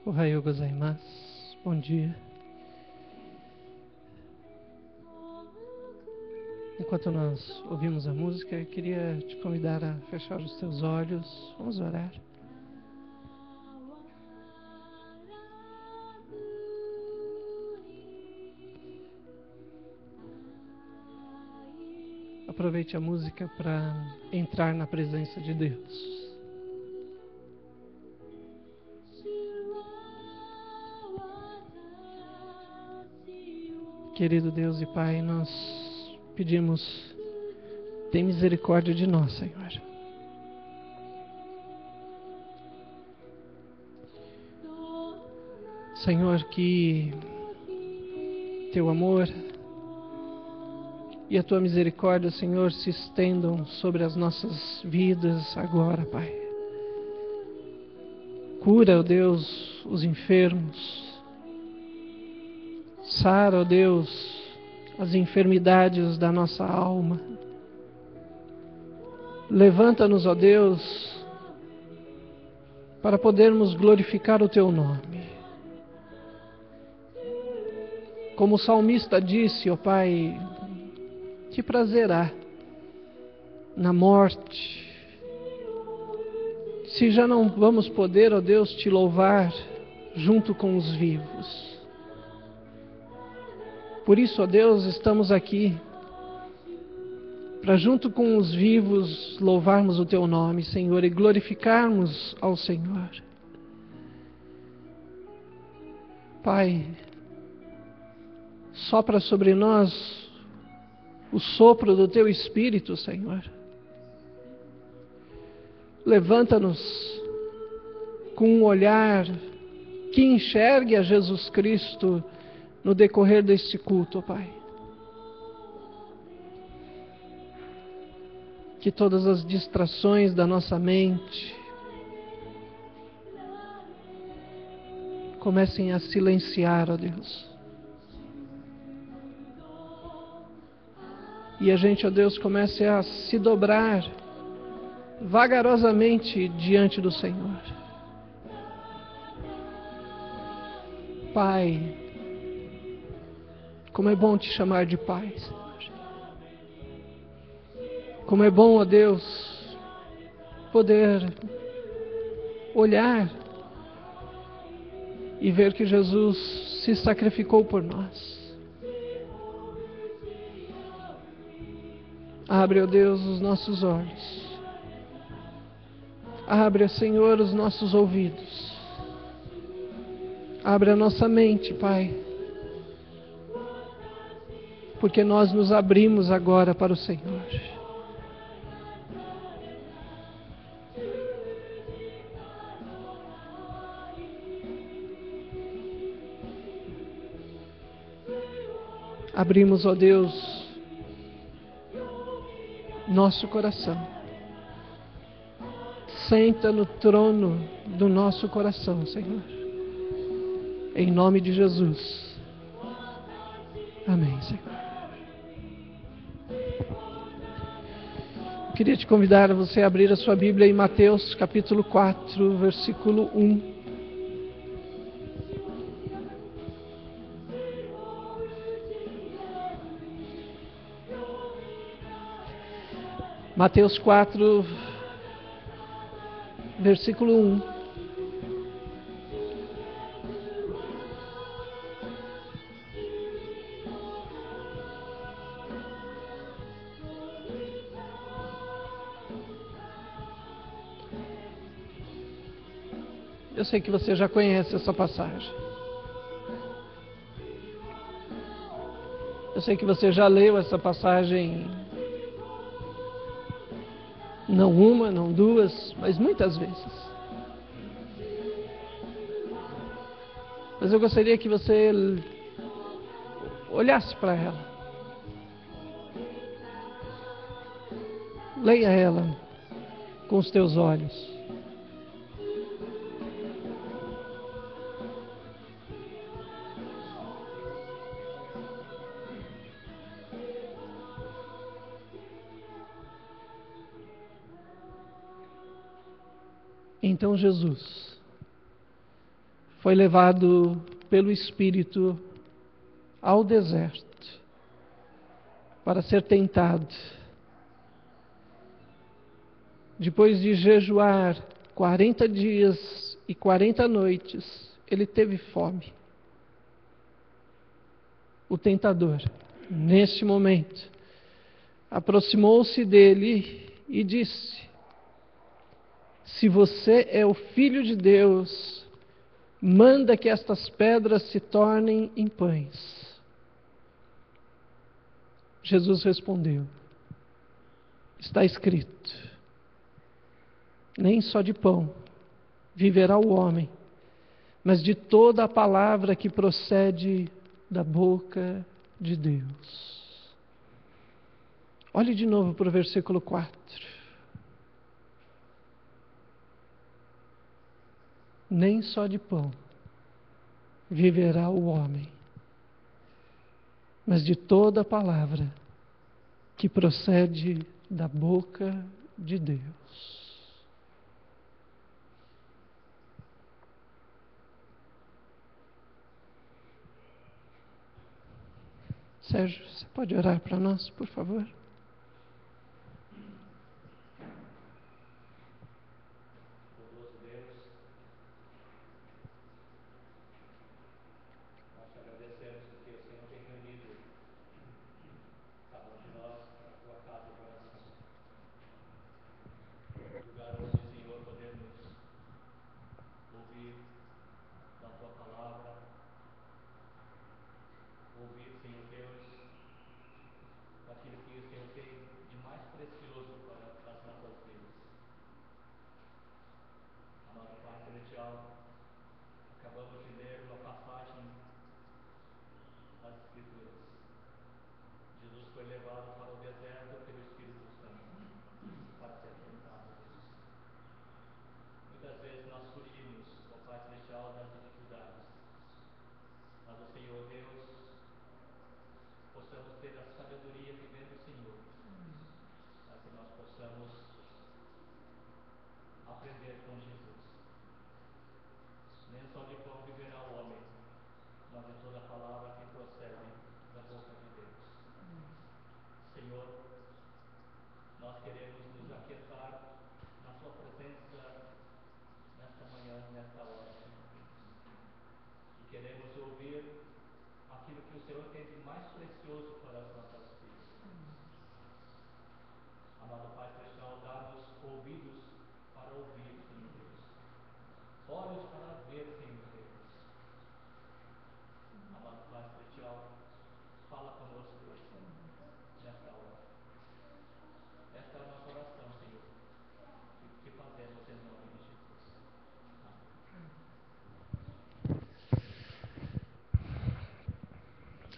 Ohayou gozaimasu. Bom dia. Enquanto nós ouvimos a música, eu queria te convidar a fechar os teus olhos. Vamos orar. Aproveite a música para entrar na presença de Deus. Querido Deus e Pai, nós pedimos, tem misericórdia de nós, Senhor. Senhor, que Teu amor e a Tua misericórdia, Senhor, se estendam sobre as nossas vidas agora, Pai. Cura, ó Deus, os enfermos. Sara, ó Deus, as enfermidades da nossa alma. Levanta-nos, ó Deus, para podermos glorificar o Teu nome. Como o salmista disse, ó Pai, que prazer há na morte, se já não vamos poder, ó Deus, Te louvar junto com os vivos. Por isso, ó Deus, estamos aqui para junto com os vivos louvarmos o Teu nome, Senhor, e glorificarmos ao Senhor. Pai, sopra sobre nós o sopro do Teu Espírito, Senhor. Levanta-nos com um olhar que enxergue a Jesus Cristo no decorrer deste culto, Pai. Que todas as distrações da nossa mente comecem a silenciar, ó Deus. E a gente, ó Deus, comece a se dobrar vagarosamente diante do Senhor. Pai, como é bom Te chamar de Pai, Senhor. Como é bom, ó Deus, poder olhar e ver que Jesus se sacrificou por nós. Abre, ó Deus, os nossos olhos. Abre, Senhor, os nossos ouvidos. Abre a nossa mente, Pai. Porque nós nos abrimos agora para o Senhor. Abrimos, ó Deus, nosso coração. Senta no trono do nosso coração, Senhor. Em nome de Jesus. Amém, Senhor. Eu queria te convidar a você abrir a sua Bíblia em Mateus capítulo 4, versículo 1. Mateus 4, versículo 1. Eu sei que você já conhece essa passagem. Eu sei que você já leu essa passagem, não uma, não duas, mas muitas vezes. Mas eu gostaria que você olhasse para ela. Leia ela com os teus olhos. Então Jesus, foi levado pelo Espírito ao deserto para ser tentado. Depois de jejuar 40 dias e 40 noites, ele teve fome. O tentador, neste momento, aproximou-se dele e disse: se você é o Filho de Deus, manda que estas pedras se tornem em pães. Jesus respondeu: está escrito, nem só de pão viverá o homem, mas de toda a palavra que procede da boca de Deus. Olhe de novo para o versículo 4. Nem só de pão viverá o homem, mas de toda a palavra que procede da boca de Deus. Sérgio, você pode orar para nós, por favor?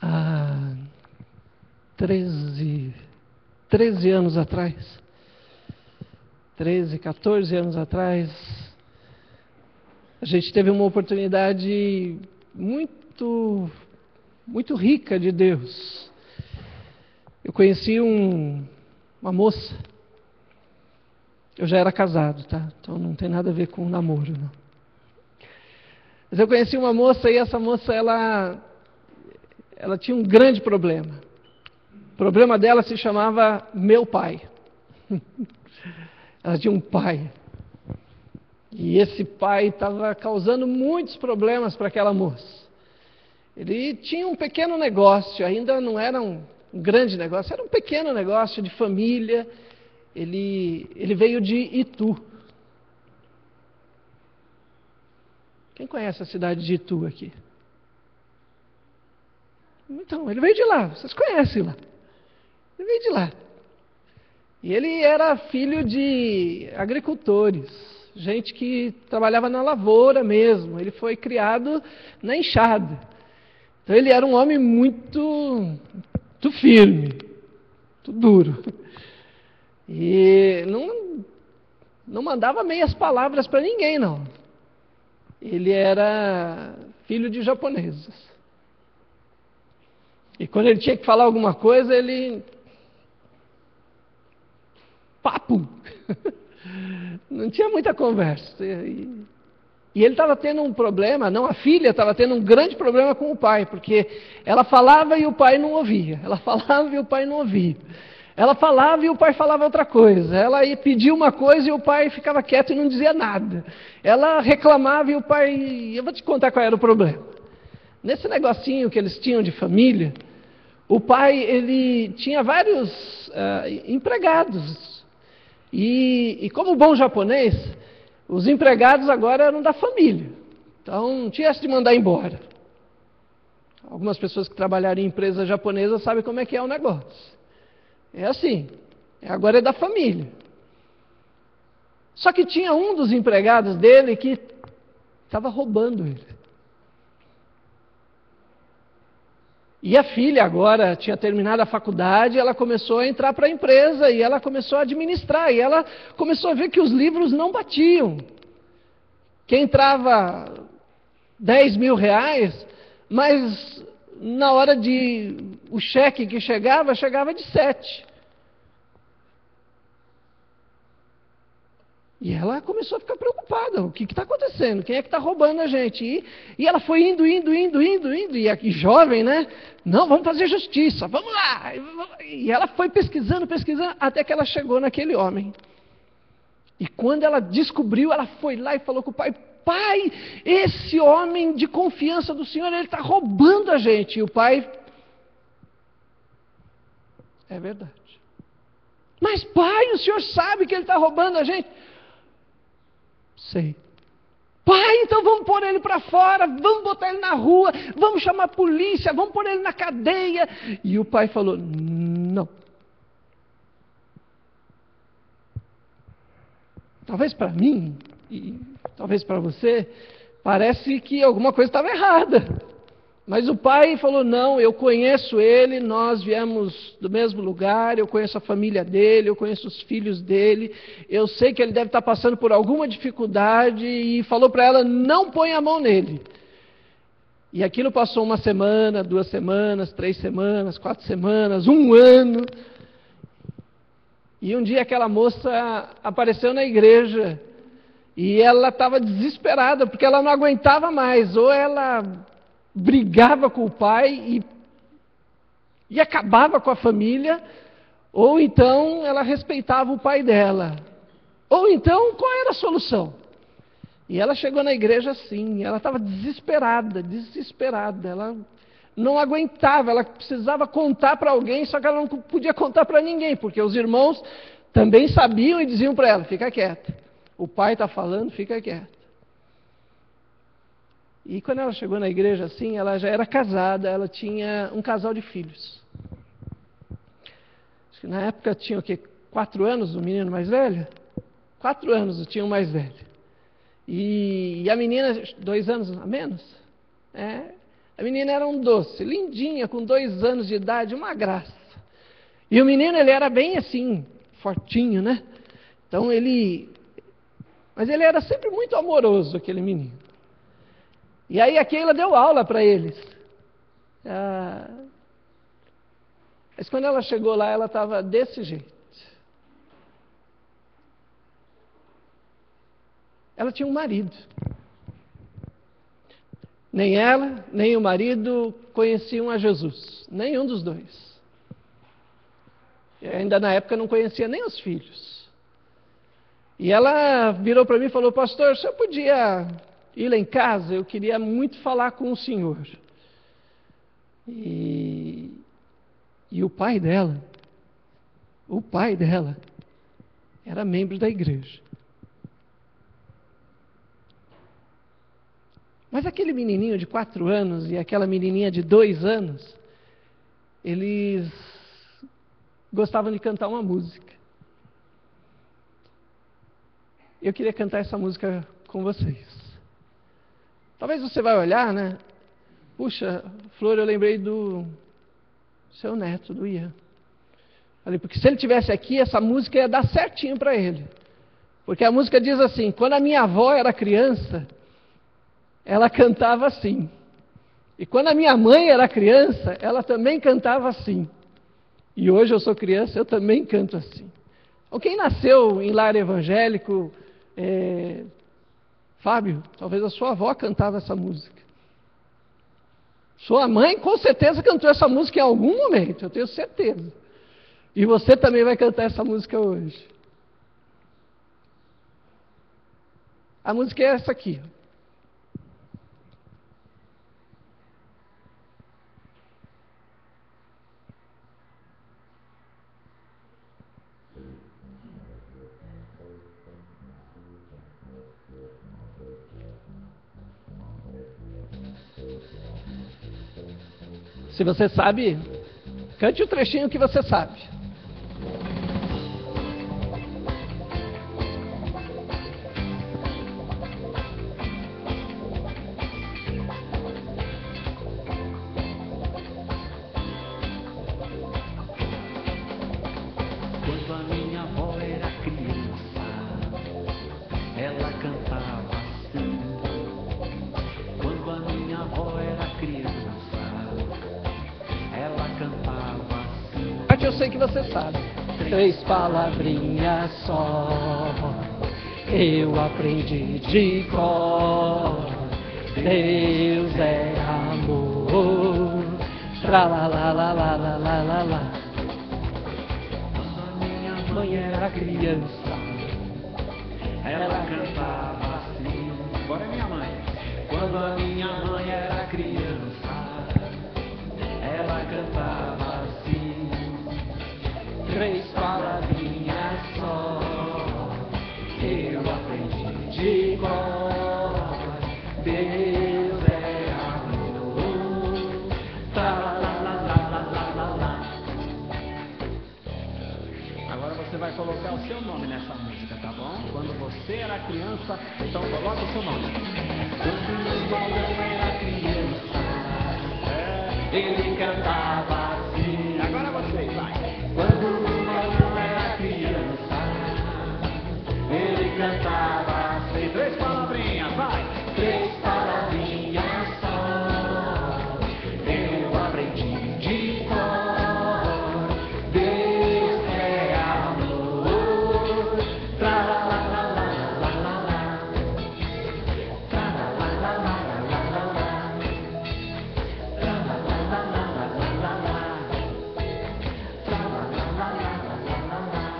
Há 13 anos atrás, 13, 14 anos atrás, a gente teve uma oportunidade muito rica de Deus. Eu conheci uma moça. Eu já era casado, tá? Então não tem nada a ver com namoro, não. Mas eu conheci uma moça e essa moça, ela tinha um grande problema. O problema dela se chamava meu pai. Ela tinha um pai. E esse pai estava causando muitos problemas para aquela moça. Ele tinha um pequeno negócio, ainda não era um grande negócio, era um pequeno negócio de família. Ele veio de Itu. Quem conhece a cidade de Itu aqui? Então, ele veio de lá, vocês conhecem lá. Ele veio de lá. E ele era filho de agricultores, gente que trabalhava na lavoura mesmo. Ele foi criado na enxada. Então ele era um homem muito firme, muito duro. E não mandava meias palavras para ninguém, não. Ele era filho de japoneses. E quando ele tinha que falar alguma coisa, ele... papo! Não tinha muita conversa. E ele estava tendo um problema, não, a filha estava tendo um grande problema com o pai, porque ela falava e o pai não ouvia. Ela falava e o pai não ouvia. Ela falava e o pai falava outra coisa. Ela ia pedir uma coisa e o pai ficava quieto e não dizia nada. Ela reclamava e o pai... Eu vou te contar qual era o problema. Nesse negocinho que eles tinham de família, o pai, ele tinha vários empregados. E como bom japonês, os empregados agora eram da família. Então, não tinha essa de mandar embora. Algumas pessoas que trabalharam em empresas japonesas sabem como é que é o negócio. É assim, agora é da família. Só que tinha um dos empregados dele que estava roubando ele. E a filha agora tinha terminado a faculdade, ela começou a entrar para a empresa e ela começou a administrar. E ela começou a ver que os livros não batiam. Que entrava 10 mil reais, mas na hora de o cheque que chegava de 7. E ela começou a ficar preocupada. O que está acontecendo? Quem é que está roubando a gente? E ela foi indo. E aqui, jovem, né? Não, vamos fazer justiça, vamos lá. E ela foi pesquisando, até que ela chegou naquele homem. E quando ela descobriu, ela foi lá e falou com o pai: pai, esse homem de confiança do Senhor, ele está roubando a gente. E o pai: é verdade. Mas pai, o senhor sabe que ele está roubando a gente? Sei. Pai, então vamos pôr ele para fora, vamos botar ele na rua, vamos chamar a polícia, vamos pôr ele na cadeia. E o pai falou: não. Talvez para mim, e talvez para você, parece que alguma coisa estava errada. Mas o pai falou: não, eu conheço ele, nós viemos do mesmo lugar, eu conheço a família dele, eu conheço os filhos dele, eu sei que ele deve estar passando por alguma dificuldade, e falou para ela: não põe a mão nele. E aquilo passou 1 semana, 2 semanas, 3 semanas, 4 semanas, 1 ano. E um dia aquela moça apareceu na igreja, e ela estava desesperada, porque ela não aguentava mais, ou ela brigava com o pai e acabava com a família, ou então ela respeitava o pai dela. Ou então, qual era a solução? E ela chegou na igreja assim, ela estava desesperada, ela não aguentava, ela precisava contar para alguém, só que ela não podia contar para ninguém, porque os irmãos também sabiam e diziam para ela: fica quieta, o pai está falando, fica quieta. E quando ela chegou na igreja assim, ela já era casada, ela tinha um casal de filhos. Acho que na época tinha o quê? 4 anos o menino mais velho? 4 anos tinha o mais velho. E a menina, 2 anos a menos? A menina era um doce, lindinha, com 2 anos de idade, uma graça. E o menino, ele era bem assim, fortinho, né? Então mas ele era sempre muito amoroso, aquele menino. E aí a Keila deu aula para eles. Mas quando ela chegou lá, ela estava desse jeito. Ela tinha um marido. Nem ela, nem o marido conheciam a Jesus. Nenhum dos dois. E ainda na época não conhecia nem os filhos. E ela virou para mim e falou: pastor, o senhor podia ir lá em casa? Eu queria muito falar com o senhor. E o pai dela era membro da igreja. Mas aquele menininho de 4 anos e aquela menininha de 2 anos, eles gostavam de cantar uma música. Eu queria cantar essa música com vocês. Talvez você vai olhar, né? Puxa, Flor, eu lembrei do seu neto, do Ian. Falei, porque se ele tivesse aqui, essa música ia dar certinho para ele. Porque a música diz assim: quando a minha avó era criança, ela cantava assim. E quando a minha mãe era criança, ela também cantava assim. E hoje eu sou criança, eu também canto assim. Então, quem nasceu em lar evangélico, Fábio, talvez a sua avó cantava essa música. Sua mãe com certeza cantou essa música em algum momento, eu tenho certeza. E você também vai cantar essa música hoje. A música é essa aqui. Se você sabe, cante o trechinho que você sabe. Quando a minha avó era criança, ela cantava assim. Quando a minha avó era criança, ela cantava assim. Parte eu sei que você sabe. 3 palavrinhas só, eu aprendi de cor. Deus é amor. Tra la la la la la la la la. Quando a minha Mãe era criança, ela cantava assim. Agora é minha mãe. Quando a minha mãe era criança, ela cantava assim. 3 palavrinhas só, eu aprendi de cor. Deus é amor. Tra la la la la la la la. Agora você vai colocar o seu nome nessa música, tá bom? Quando você era criança, então coloca o seu nome. Quando o balão era criança, ele cantava assim. Agora vocês, vai. Quando o balão era criança, ele cantava assim. 3 palavrinhas, vai. 3 palavrinhas só, eu aprendi de cor. Deus é amor. Tra la la la la la la la. Tra la la la la la la la. Tra la la la la la la la. Tra la la la la la la la.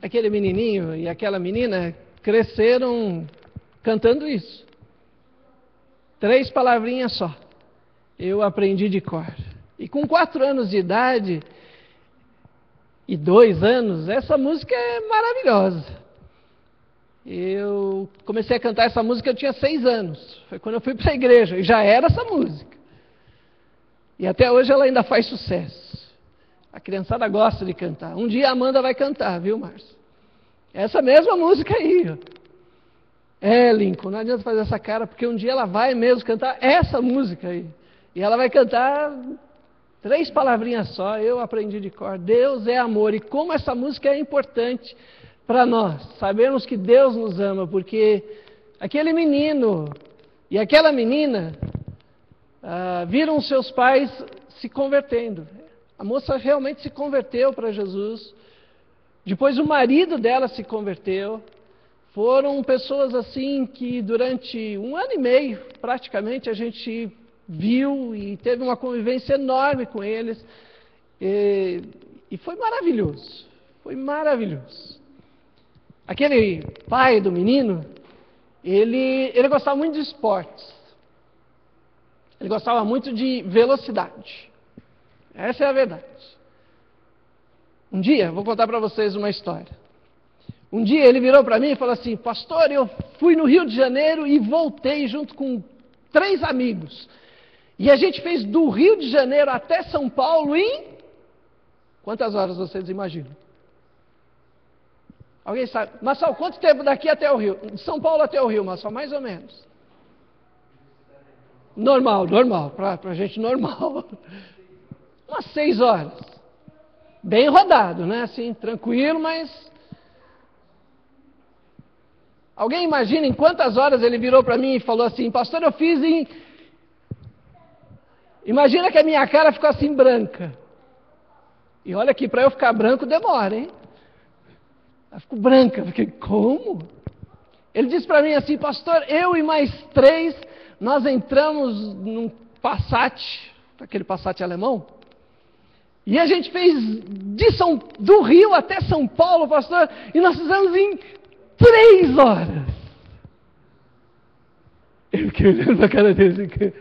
Aquele menininho e aquela menina cresceram cantando isso. 3 palavrinhas só, eu aprendi de cor. E com 4 anos de idade e 2 anos, essa música é maravilhosa. Eu comecei a cantar essa música, eu tinha 6 anos. Foi quando eu fui para a igreja, e já era essa música. E até hoje ela ainda faz sucesso. A criançada gosta de cantar. Um dia a Amanda vai cantar, viu, Márcio? Essa mesma música aí. Ó. É, Lincoln, não adianta fazer essa cara, porque um dia ela vai mesmo cantar essa música aí. E ela vai cantar 3 palavrinhas só, eu aprendi de cor. Deus é amor. E como essa música é importante para nós. Sabemos que Deus nos ama, porque aquele menino e aquela menina viram seus pais se convertendo. A moça realmente se converteu para Jesus. Depois o marido dela se converteu. Foram pessoas assim que durante 1 ano e meio, praticamente, a gente viu e teve uma convivência enorme com eles. E foi maravilhoso. Foi maravilhoso. Aquele pai do menino, ele gostava muito de esportes. Ele gostava muito de velocidade. Essa é a verdade. Um dia, vou contar para vocês uma história. Um dia ele virou para mim e falou assim: pastor, eu fui no Rio de Janeiro e voltei junto com 3 amigos. E a gente fez do Rio de Janeiro até São Paulo em... Quantas horas vocês imaginam? Alguém sabe? Marçal, quanto tempo daqui até o Rio? De São Paulo até o Rio, Marçal, mais ou menos. Normal, para gente normal. Umas 6 horas. Bem rodado, né? Assim, tranquilo, mas... Alguém imagina em quantas horas ele virou para mim e falou assim: pastor, eu fiz em Imagina que a minha cara ficou assim branca. E olha que para eu ficar branco demora, hein? Ela ficou branca. Eu fiquei, como? Ele disse para mim assim, pastor, eu e mais 3, nós entramos num Passat, aquele Passat alemão, e a gente fez do Rio até São Paulo, pastor, e nós fizemos em 3 horas. Eu fiquei olhando para a cara dele assim,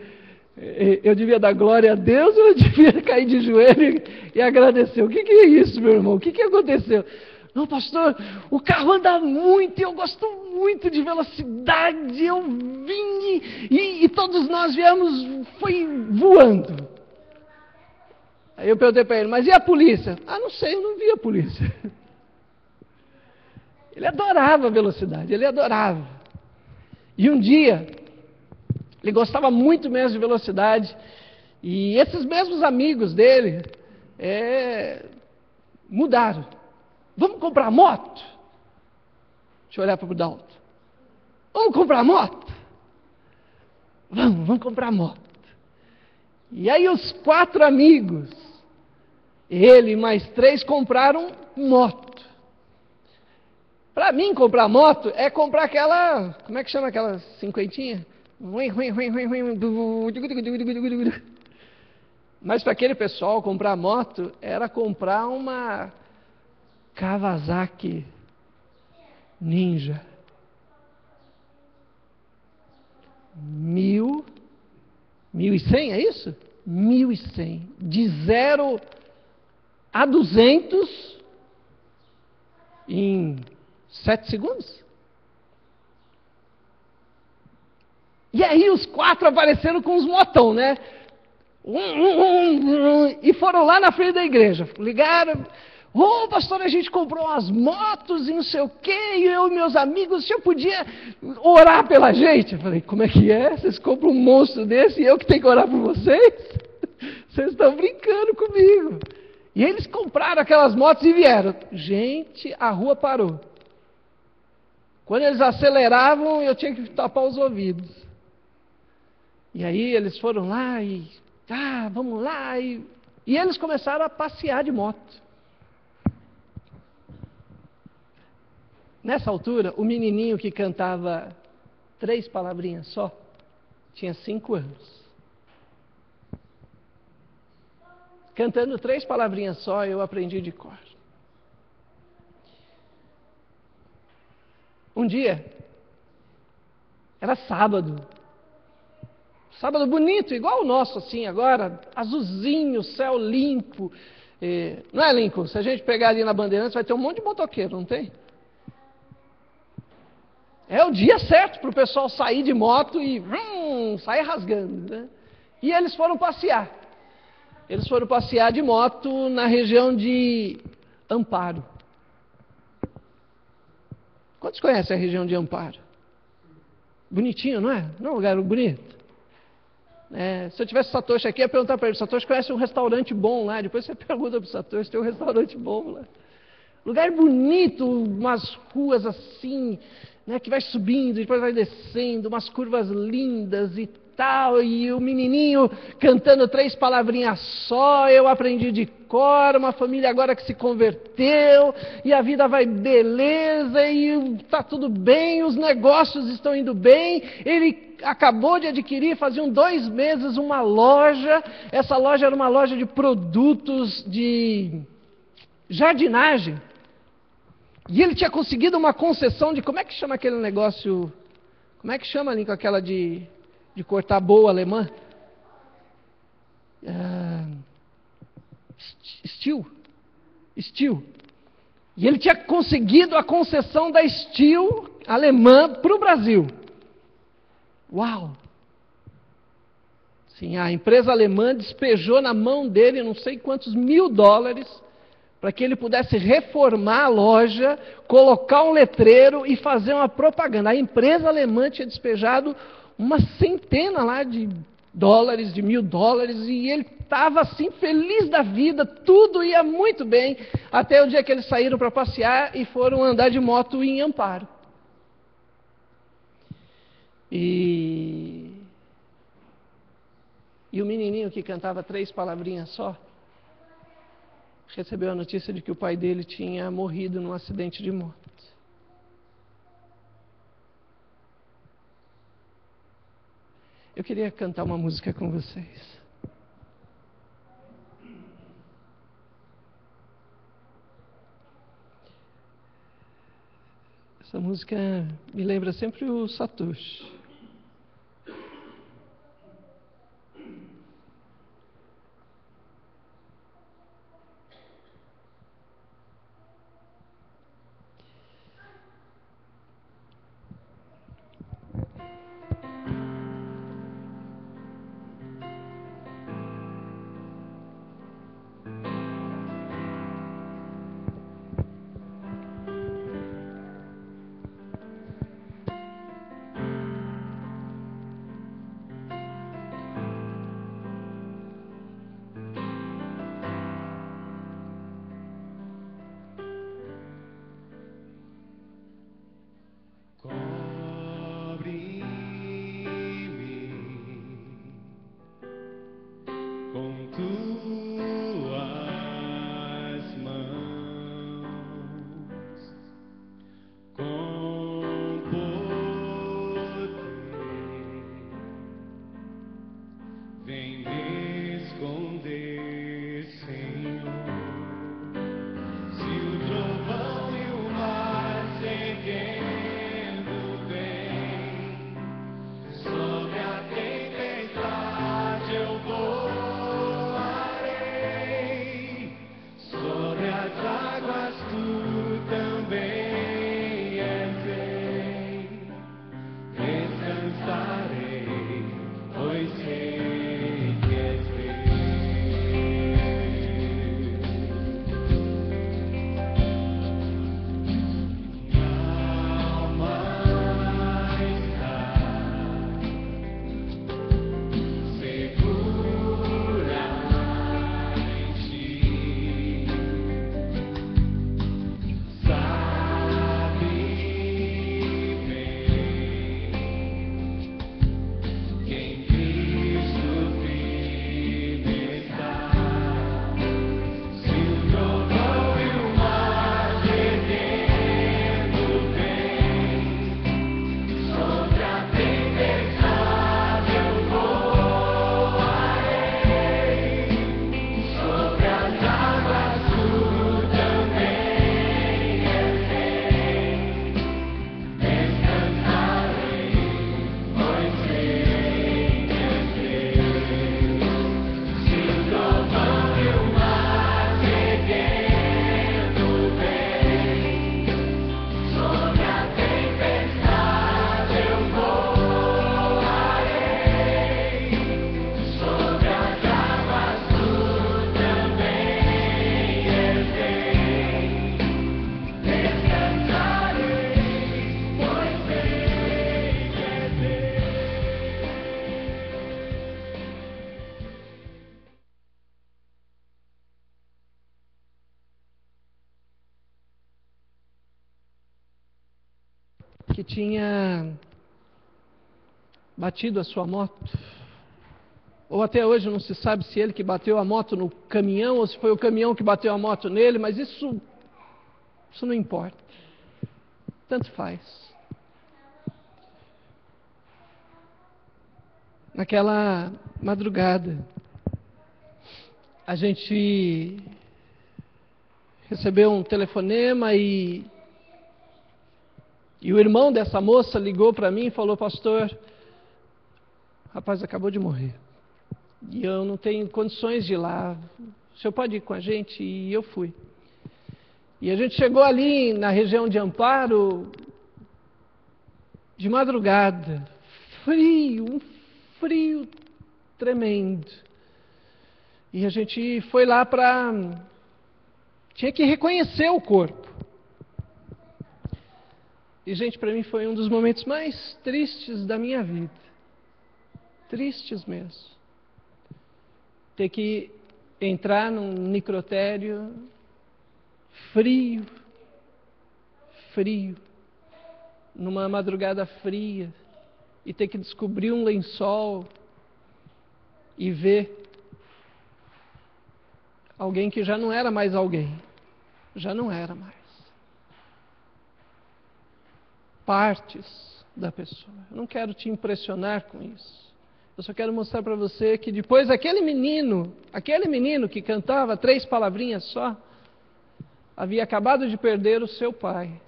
eu devia dar glória a Deus ou eu devia cair de joelho e agradecer? O que é isso, meu irmão? O que aconteceu? Não, pastor, o carro anda muito, eu gosto muito de velocidade, eu vim e todos nós viemos, foi voando. Aí eu perguntei para ele, mas e a polícia? Ah, não sei, eu não vi a polícia. Ele adorava a velocidade, ele adorava. E um dia, ele gostava muito mesmo de velocidade, e esses mesmos amigos dele mudaram. Vamos comprar moto? Deixa eu olhar para o Dalton. Vamos comprar moto? Vamos comprar moto. E aí os 4 amigos, ele e mais 3, compraram moto. Para mim, comprar moto é comprar aquela, como é que chama aquela cinquentinha? Mas para aquele pessoal, comprar moto era comprar uma Kawasaki Ninja. 1.100, é isso? 1.100. De 0 a 200 em 7 segundos. E aí os 4 apareceram com os motão, né? E foram lá na frente da igreja. Ligaram. Pastor, a gente comprou umas motos e não sei o quê, e eu e meus amigos, o senhor podia orar pela gente? Eu falei, como é que é? Vocês compram um monstro desse e eu que tenho que orar por vocês? Vocês estão brincando comigo. E eles compraram aquelas motos e vieram. Gente, a rua parou. Quando eles aceleravam, eu tinha que tapar os ouvidos. E aí eles foram lá e, vamos lá. E eles começaram a passear de moto. Nessa altura, o menininho que cantava 3 palavrinhas só, tinha 5 anos. Cantando 3 palavrinhas só, eu aprendi de cor. Um dia, era sábado. Sábado bonito, igual o nosso assim agora, azulzinho, céu limpo. Não é, Lincoln? Se a gente pegar ali na Bandeirantes, vai ter um monte de motoqueiro, não tem? É o dia certo para o pessoal sair de moto e sair rasgando, né? E eles foram passear. Eles foram passear de moto na região de Amparo. Quantos conhecem a região de Amparo? Bonitinho, não é? Não é um lugar bonito? Se eu tivesse Satoshi aqui, eu ia perguntar para ele, Satoshi conhece um restaurante bom lá? Depois você pergunta para o Satoshi, tem um restaurante bom lá. Lugar bonito, umas ruas assim, né, que vai subindo, depois vai descendo, umas curvas lindas e tal, e o menininho cantando 3 palavrinhas só, eu aprendi de cor, uma família agora que se converteu, e a vida vai beleza, e está tudo bem, os negócios estão indo bem, ele acabou de adquirir, faziam 2 meses, uma loja, essa loja era uma loja de produtos de jardinagem, e ele tinha conseguido uma concessão de, como é que chama aquele negócio, como é que chama ali com aquela de cortar boa alemã? Steel. E ele tinha conseguido a concessão da Steel alemã para o Brasil. Uau! Sim, a empresa alemã despejou na mão dele não sei quantos $1.000 para que ele pudesse reformar a loja, colocar um letreiro e fazer uma propaganda. A empresa alemã tinha despejado uma centena lá de dólares, de $1.000, e ele estava assim, feliz da vida, tudo ia muito bem, até o dia que eles saíram para passear e foram andar de moto em Amparo. E E o menininho que cantava 3 palavrinhas só, recebeu a notícia de que o pai dele tinha morrido num acidente de moto. Eu queria cantar uma música com vocês. Essa música me lembra sempre o Satoshi. Que tinha batido a sua moto, ou até hoje não se sabe se ele que bateu a moto no caminhão ou se foi o caminhão que bateu a moto nele, mas isso não importa, tanto faz. Naquela madrugada, a gente recebeu um telefonema e o irmão dessa moça ligou para mim e falou: pastor, o rapaz acabou de morrer. E eu não tenho condições de ir lá. O senhor pode ir com a gente? E eu fui. E a gente chegou ali na região de Amparo, de madrugada, frio, um frio tremendo. E a gente foi lá tinha que reconhecer o corpo. E, gente, para mim foi um dos momentos mais tristes da minha vida. Tristes mesmo. Ter que entrar num necrotério frio, numa madrugada fria, e ter que descobrir um lençol e ver alguém que já não era mais alguém. Já não era mais. Partes da pessoa. Eu não quero te impressionar com isso. Eu só quero mostrar para você que depois aquele menino que cantava 3 palavrinhas só, havia acabado de perder o seu pai.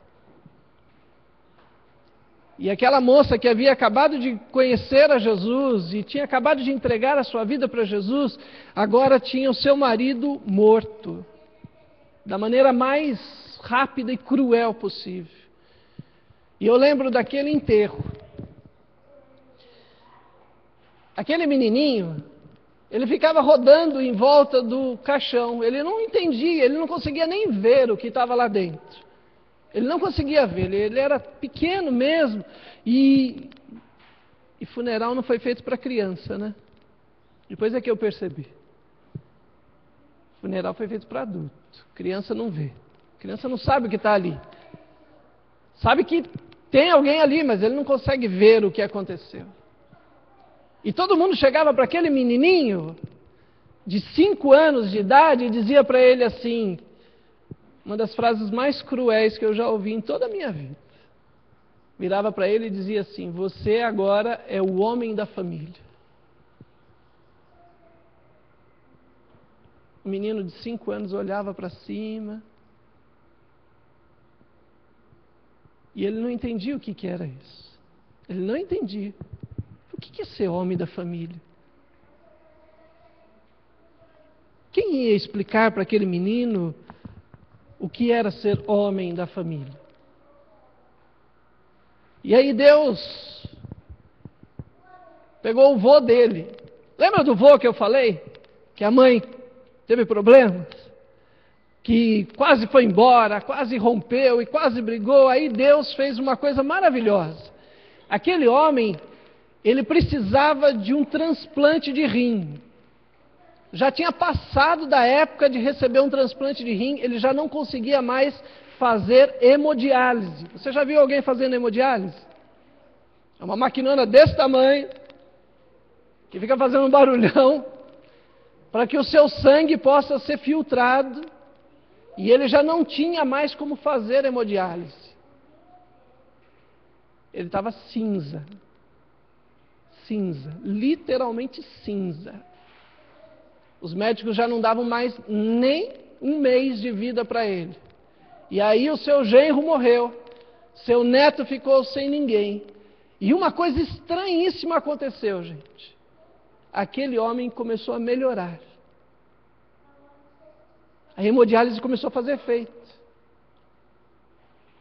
E aquela moça que havia acabado de conhecer a Jesus e tinha acabado de entregar a sua vida para Jesus, agora tinha o seu marido morto, da maneira mais rápida e cruel possível. E eu lembro daquele enterro. Aquele menininho, ele ficava rodando em volta do caixão, ele não entendia, ele não conseguia nem ver o que estava lá dentro. Ele não conseguia ver, ele era pequeno mesmo, e funeral não foi feito para criança, né? Depois é que eu percebi. Funeral foi feito para adulto, criança não vê, criança não sabe o que está ali. Sabe que tem alguém ali, mas ele não consegue ver o que aconteceu. E todo mundo chegava para aquele menininho, de 5 anos de idade, e dizia para ele assim, uma das frases mais cruéis que eu já ouvi em toda a minha vida. Virava para ele e dizia assim: você agora é o homem da família. O menino de 5 anos olhava para cima e ele não entendia o que era isso. Ele não entendia. O que é ser homem da família? Quem ia explicar para aquele menino o que era ser homem da família? E aí Deus pegou o vô dele. Lembra do vô que eu falei? Que a mãe teve problemas? Que quase foi embora, quase rompeu e quase brigou. Aí Deus fez uma coisa maravilhosa. Aquele homem, ele precisava de um transplante de rim. Já tinha passado da época de receber um transplante de rim, ele já não conseguia mais fazer hemodiálise. Você já viu alguém fazendo hemodiálise? É uma maquinona desse tamanho, que fica fazendo um barulhão, para que o seu sangue possa ser filtrado, e ele já não tinha mais como fazer hemodiálise. Ele estava cinza. Cinza, literalmente cinza. Os médicos já não davam mais nem 1 mês de vida para ele. E aí o seu genro morreu, seu neto ficou sem ninguém. E uma coisa estranhíssima aconteceu, gente. Aquele homem começou a melhorar. A hemodiálise começou a fazer efeito.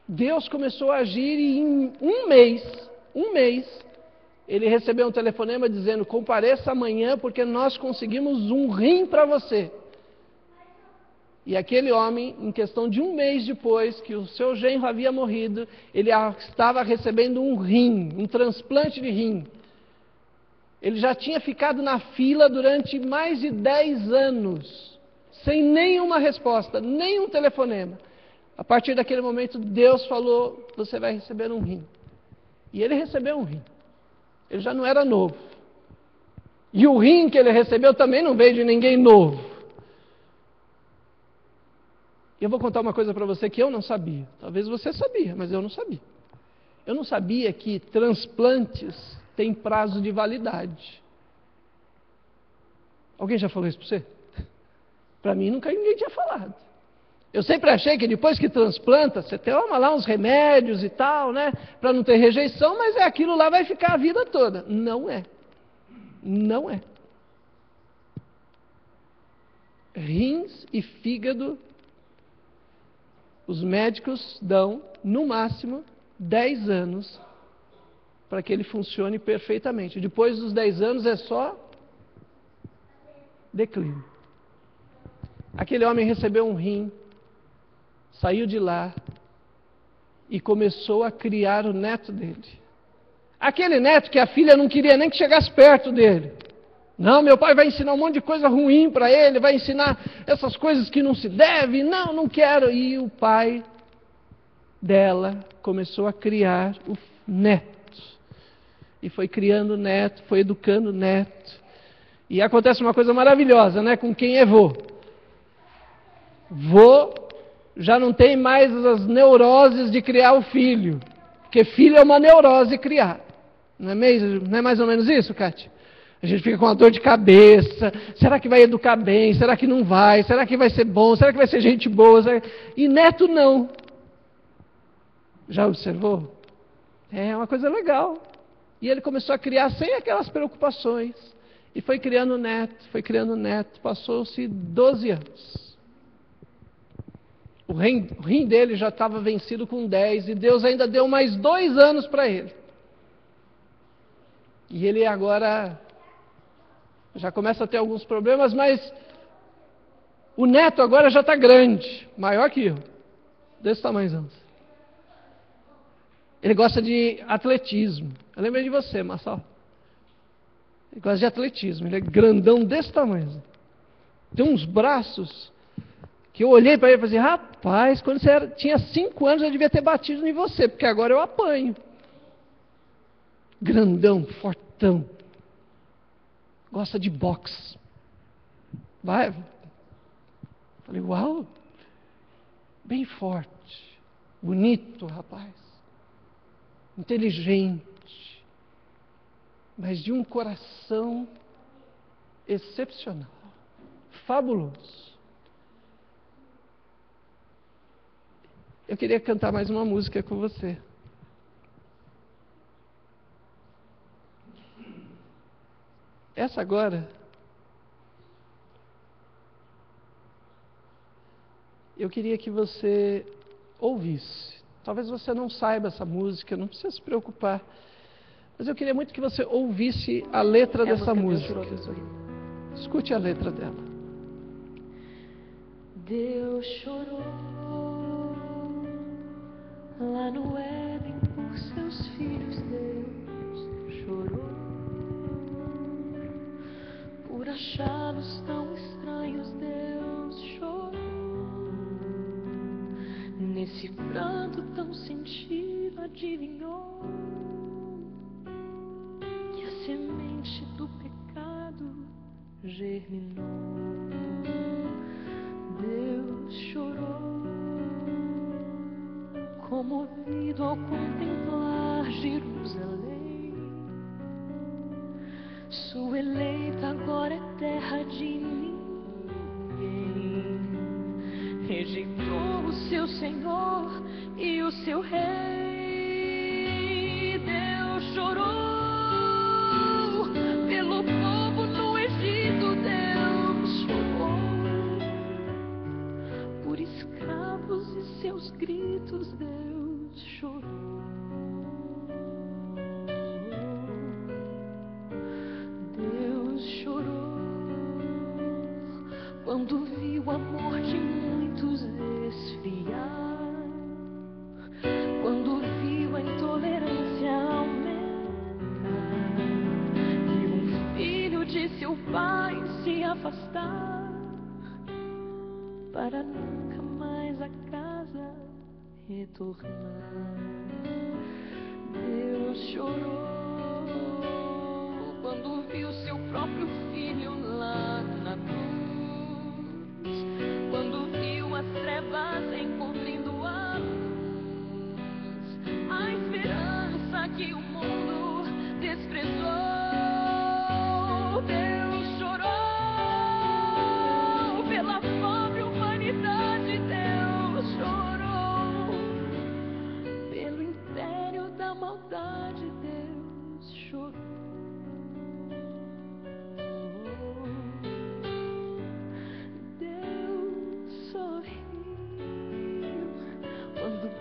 Deus começou a agir e em 1 mês, ele recebeu um telefonema dizendo: compareça amanhã porque nós conseguimos um rim para você. E aquele homem, em questão de 1 mês depois que o seu genro havia morrido, ele estava recebendo um rim, um transplante de rim. Ele já tinha ficado na fila durante mais de 10 anos, sem nenhuma resposta, nenhum telefonema. A partir daquele momento, Deus falou: você vai receber um rim. E ele recebeu um rim. Ele já não era novo. E o rim que ele recebeu também não veio de ninguém novo. E eu vou contar uma coisa para você que eu não sabia. Talvez você sabia, mas eu não sabia. Eu não sabia que transplantes têm prazo de validade. Alguém já falou isso para você? Para mim nunca ninguém tinha falado. Eu sempre achei que depois que transplanta, você toma lá uns remédios e tal, né? Para não ter rejeição, mas aquilo lá vai ficar a vida toda. Não é. Não é. Rins e fígado, os médicos dão, no máximo, 10 anos para que ele funcione perfeitamente. Depois dos 10 anos é só declínio. Aquele homem recebeu um rim, saiu de lá e começou a criar o neto dele. Aquele neto que a filha não queria nem que chegasse perto dele. Não, meu pai vai ensinar um monte de coisa ruim para ele, vai ensinar essas coisas que não se deve. Não, não quero. E o pai dela começou a criar o neto. E foi criando o neto, foi educando o neto. E acontece uma coisa maravilhosa, né? Com quem é vô. Vô já não tem mais as neuroses de criar o filho. Porque filho é uma neurose criar. Não é mais ou menos isso, Cátia? A gente fica com uma dor de cabeça. Será que vai educar bem? Será que não vai? Será que vai ser bom? Será que vai ser gente boa? E neto não. Já observou? É uma coisa legal. E ele começou a criar sem aquelas preocupações. E foi criando neto. Passou-se 12 anos. O rim dele já estava vencido com 10. E Deus ainda deu mais 2 anos para ele. E ele agora já começa a ter alguns problemas, mas o neto agora já está grande, maior que eu, desse tamanho. Ele gosta de atletismo. Eu lembrei de você, Marçal. Ele gosta de atletismo, ele é grandão desse tamanho. Tem uns braços que eu olhei para ele e falei assim, rapaz, quando você tinha 5 anos eu devia ter batido em você, porque agora eu apanho. Grandão, fortão. Gosta de boxe. Vai. Falei, uau. Bem forte. Bonito, rapaz. Inteligente. Mas de um coração excepcional. Fabuloso. Eu queria cantar mais uma música com você. Essa agora, eu queria que você ouvisse. Talvez você não saiba essa música, não precisa se preocupar. Mas eu queria muito que você ouvisse a letra dessa música. Escute a letra dela. Deus chorou lá no Éden por seus filhos. Deus chorou por achá-los tão estranhos. Deus chorou nesse pranto tão sentido. Adivinhou que a semente do pecado germinou. Deus chorou comovido ao contemplar Jerusalém. Sua eleita agora é terra de ninguém. Rejeitou o seu Senhor e o seu Rei. Deus chorou pelo povo no Egito. Deus chorou por escravos e seus gritos. Deus chorou. Quando viu o amor de muitos esfriar, quando viu a intolerância aumentar, viu um filho de seu pai se afastar, para nunca mais a casa retornar. Deus chorou quando viu seu próprio filho lá na cruz. Quando viu as trevas encobrindo a luz, a esperança que o mundo desprezou. Deus chorou pela pobre humanidade. Deus chorou pelo império da maldade. Deus chorou.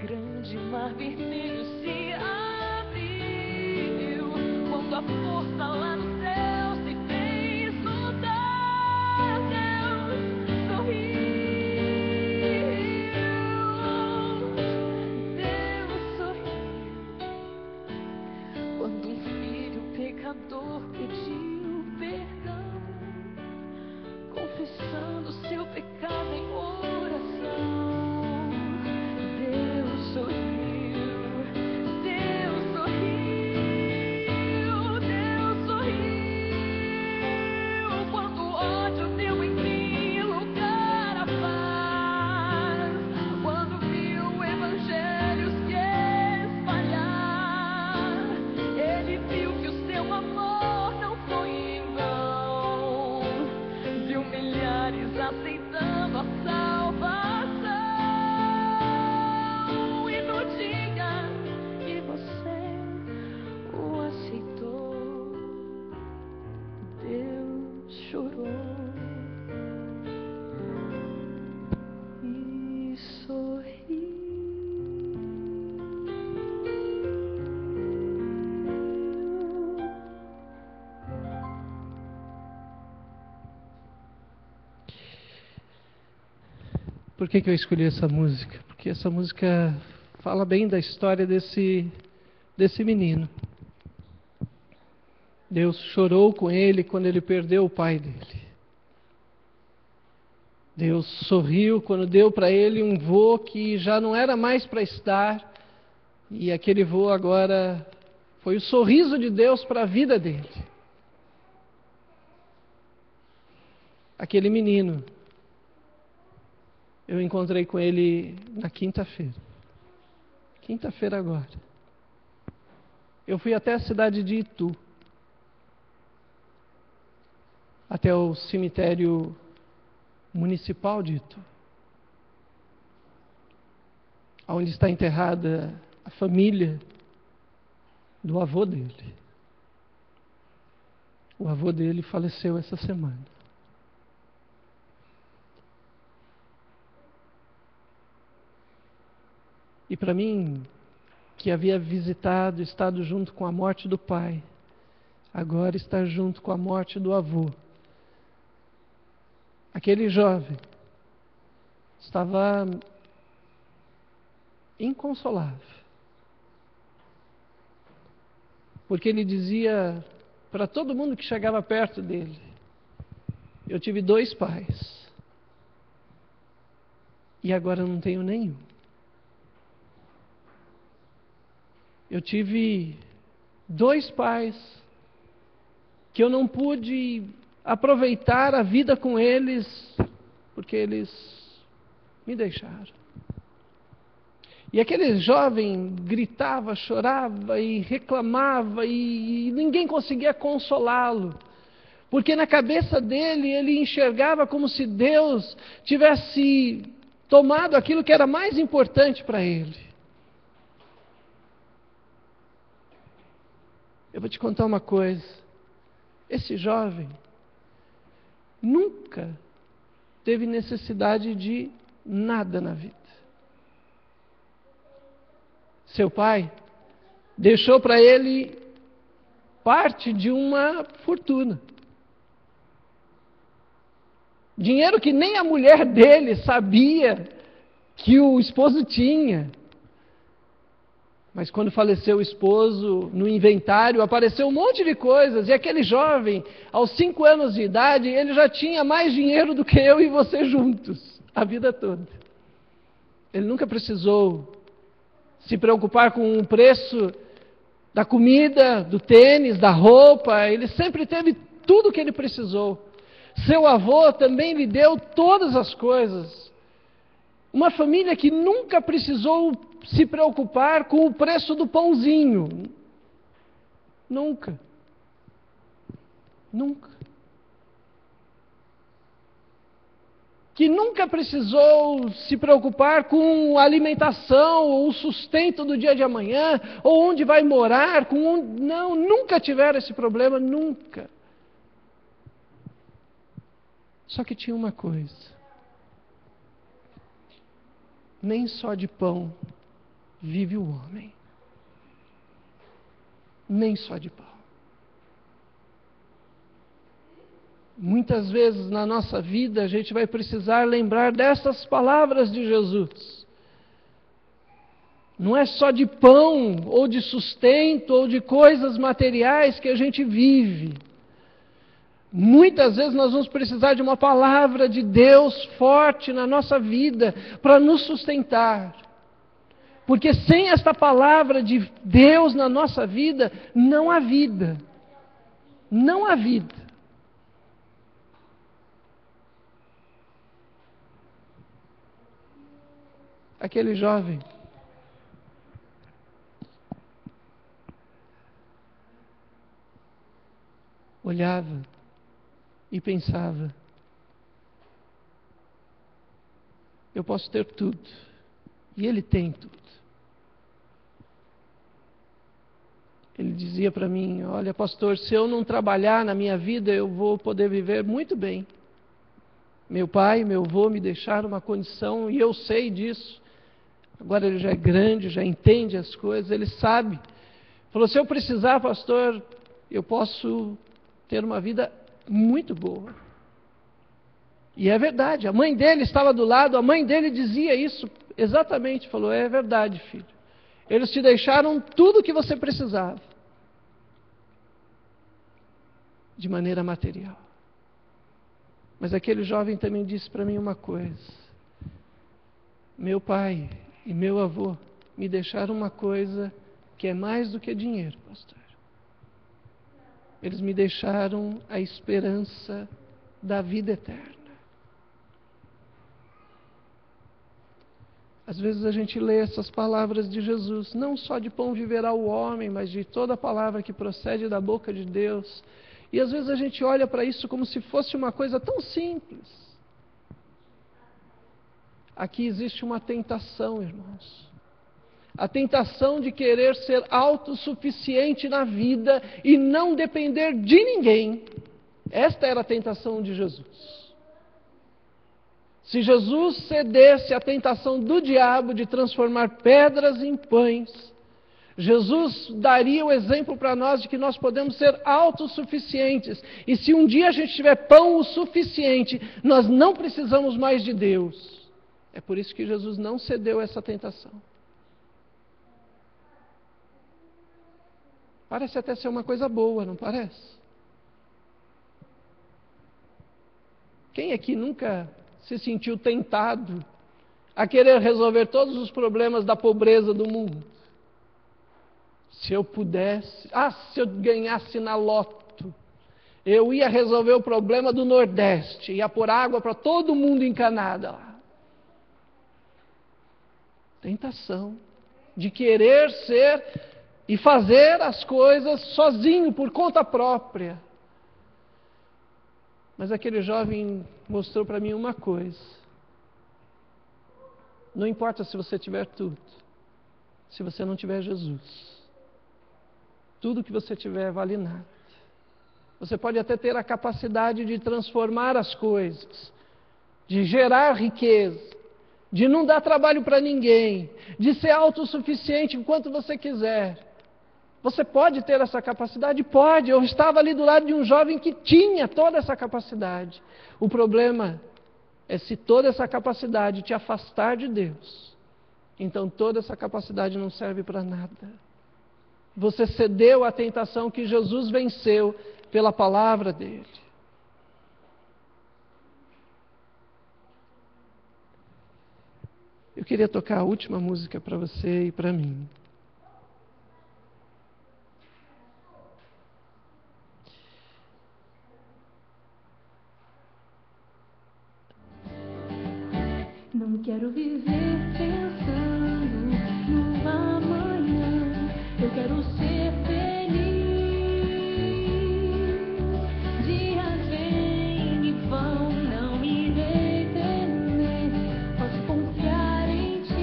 Grande mar vermelho se abriu, quando a força lá no céu se fez notar. Deus sorriu, Deus sorriu, quando um filho pecador pediu perdão, confessando seu pecado em oração. Sorriu, buscando a salvação. E no dia que você o aceitou, Deus chorou e sorriu. Por que eu escolhi essa música? Porque essa música fala bem da história desse menino. Deus chorou com ele quando ele perdeu o pai dele. Deus sorriu quando deu para ele um vô que já não era mais para estar, e aquele vô agora foi o sorriso de Deus para a vida dele. Aquele menino, eu encontrei com ele na quinta-feira. Quinta-feira agora. Eu fui até a cidade de Itu, até o cemitério municipal de Itu, onde está enterrada a família do avô dele. O avô dele faleceu essa semana. E para mim, que havia visitado, estado junto com a morte do pai, agora está junto com a morte do avô. Aquele jovem estava inconsolável, porque ele dizia para todo mundo que chegava perto dele: eu tive 2 pais e agora não tenho nenhum. Eu tive 2 pais que eu não pude aproveitar a vida com eles porque eles me deixaram. E aquele jovem gritava, chorava e reclamava e ninguém conseguia consolá-lo, porque na cabeça dele ele enxergava como se Deus tivesse tomado aquilo que era mais importante para ele. Eu vou te contar uma coisa. Esse jovem nunca teve necessidade de nada na vida. Seu pai deixou para ele parte de uma fortuna. Dinheiro que nem a mulher dele sabia que o esposo tinha. Mas quando faleceu o esposo, no inventário apareceu um monte de coisas, e aquele jovem, aos 5 anos de idade, ele já tinha mais dinheiro do que eu e você juntos, a vida toda. Ele nunca precisou se preocupar com o preço da comida, do tênis, da roupa, ele sempre teve tudo o que ele precisou. Seu avô também lhe deu todas as coisas. Uma família que nunca precisou se preocupar com o preço do pãozinho. Nunca. Nunca. Que nunca precisou se preocupar com a alimentação, ou o sustento do dia de amanhã, ou onde vai morar, não, nunca tiveram esse problema, nunca. Só que tinha uma coisa: nem só de pão vive o homem. Nem só de pão. Muitas vezes na nossa vida a gente vai precisar lembrar dessas palavras de Jesus. Não é só de pão, ou de sustento, ou de coisas materiais que a gente vive. Muitas vezes nós vamos precisar de uma palavra de Deus forte na nossa vida para nos sustentar. Porque sem esta palavra de Deus na nossa vida, não há vida. Não há vida. Aquele jovem olhava e pensava: eu posso ter tudo. E ele tem tudo. Ele dizia para mim: olha, pastor, se eu não trabalhar na minha vida, eu vou poder viver muito bem. Meu pai, meu avô me deixaram uma condição, e eu sei disso. Agora ele já é grande, já entende as coisas, ele sabe. Falou: se eu precisar, pastor, eu posso ter uma vida muito boa. E é verdade, a mãe dele estava do lado, a mãe dele dizia isso exatamente. Falou: é verdade, filho. Eles te deixaram tudo o que você precisava, de maneira material. Mas aquele jovem também disse para mim uma coisa: meu pai e meu avô me deixaram uma coisa que é mais do que dinheiro, pastor. Eles me deixaram a esperança da vida eterna. Às vezes a gente lê essas palavras de Jesus: não só de pão viverá o homem, mas de toda palavra que procede da boca de Deus. E às vezes a gente olha para isso como se fosse uma coisa tão simples. Aqui existe uma tentação, irmãos. A tentação de querer ser autossuficiente na vida e não depender de ninguém. Esta era a tentação de Jesus. Se Jesus cedesse à tentação do diabo de transformar pedras em pães, Jesus daria o exemplo para nós de que nós podemos ser autossuficientes. E se um dia a gente tiver pão o suficiente, nós não precisamos mais de Deus. É por isso que Jesus não cedeu a essa tentação. Parece até ser uma coisa boa, não parece? Quem aqui nunca se sentiu tentado a querer resolver todos os problemas da pobreza do mundo? Se eu pudesse, se eu ganhasse na loto, eu ia resolver o problema do Nordeste, ia pôr água para todo mundo em Canadá lá. Tentação de querer ser e fazer as coisas sozinho, por conta própria. Mas aquele jovem mostrou para mim uma coisa: não importa se você tiver tudo, se você não tiver Jesus, tudo que você tiver vale nada. Você pode até ter a capacidade de transformar as coisas, de gerar riqueza, de não dar trabalho para ninguém, de ser autossuficiente enquanto você quiser. Você pode ter essa capacidade? Pode. Eu estava ali do lado de um jovem que tinha toda essa capacidade. O problema é se toda essa capacidade te afastar de Deus, então toda essa capacidade não serve para nada. Você cedeu à tentação que Jesus venceu pela palavra dele. Eu queria tocar a última música para você e para mim. Não quero viver pensando no amanhã. Eu quero ser feliz. Dias vêm e vão, não me detener. Posso confiar em ti.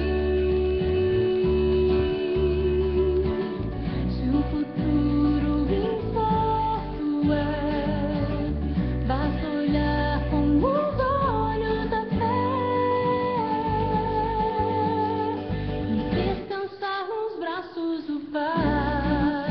Se o futuro incerto é, basta olhar com os olhos da fé e descansar nos braços do Pai.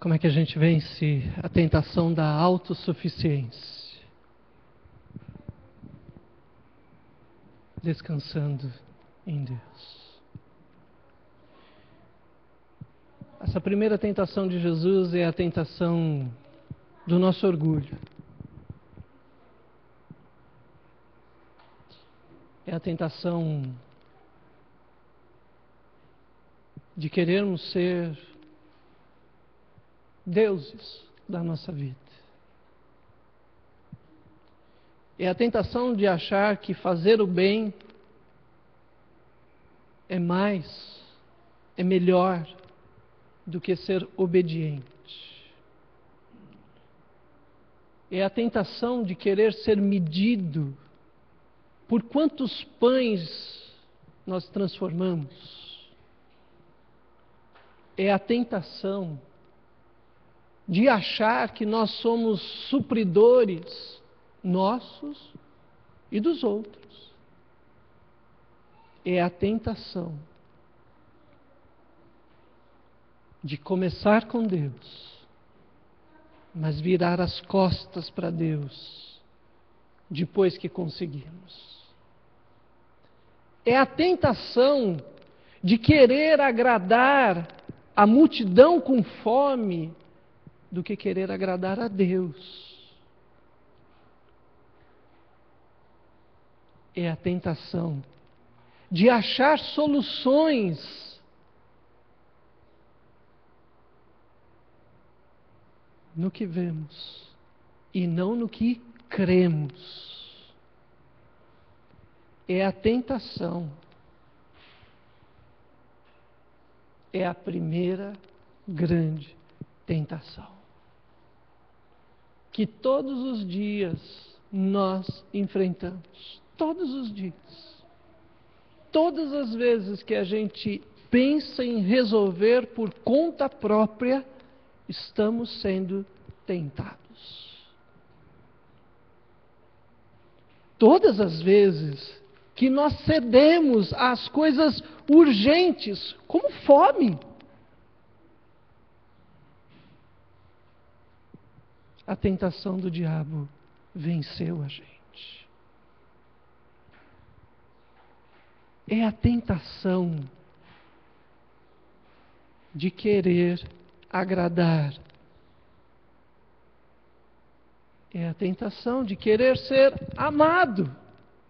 Como é que a gente vence a tentação da autossuficiência? Descansando em Deus. Essa primeira tentação de Jesus é a tentação do nosso orgulho. É a tentação de querermos ser deuses da nossa vida. É a tentação de achar que fazer o bem é mais, é melhor do que ser obediente. É a tentação de querer ser medido por quantos pães nós transformamos. É a tentação de achar que nós somos supridores nossos e dos outros. É a tentação de começar com Deus, mas virar as costas para Deus depois que conseguimos. É a tentação de querer agradar a multidão com fome do que querer agradar a Deus. É a tentação de achar soluções no que vemos e não no que cremos. É a tentação. É a primeira grande tentação que todos os dias nós enfrentamos. Todos os dias. Todas as vezes que a gente pensa em resolver por conta própria, estamos sendo tentados. Todas as vezes que nós cedemos às coisas urgentes, como fome, a tentação do diabo venceu a gente. É a tentação de querer agradar. É a tentação de querer ser amado.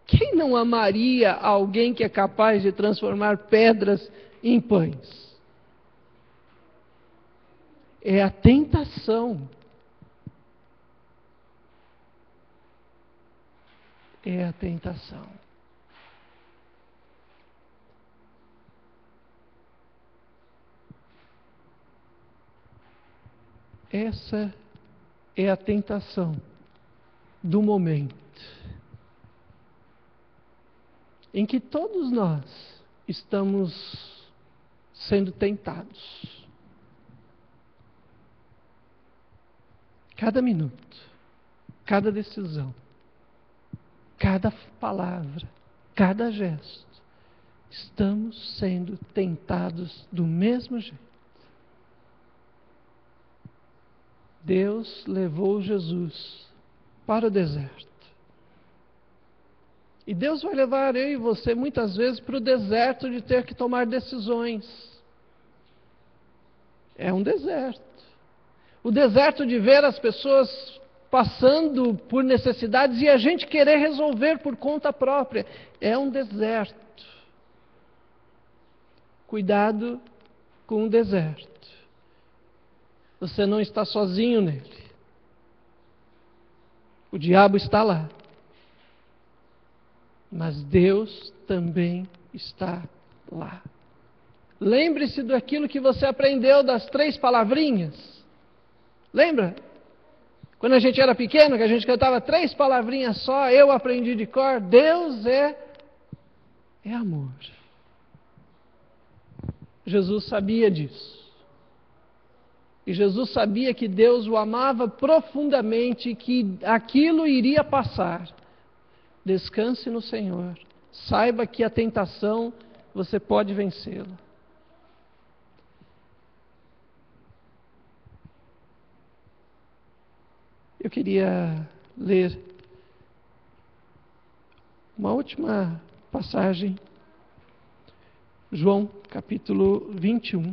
Quem não amaria alguém que é capaz de transformar pedras em pães? É a tentação. É a tentação. Essa é a tentação do momento em que todos nós estamos sendo tentados. Cada minuto, cada decisão, cada palavra, cada gesto, estamos sendo tentados do mesmo jeito. Deus levou Jesus para o deserto. E Deus vai levar eu e você muitas vezes para o deserto de ter que tomar decisões. É um deserto. O deserto de ver as pessoas passando por necessidades e a gente querer resolver por conta própria. É um deserto. Cuidado com o deserto. Você não está sozinho nele. O diabo está lá. Mas Deus também está lá. Lembre-se daquilo que você aprendeu das 3 palavrinhas. Lembra? Quando a gente era pequeno, que a gente cantava 3 palavrinhas só, eu aprendi de cor. Deus é amor. Jesus sabia disso. E Jesus sabia que Deus o amava profundamente e que aquilo iria passar. Descanse no Senhor. Saiba que a tentação você pode vencê-la. Eu queria ler uma última passagem, João, capítulo 21.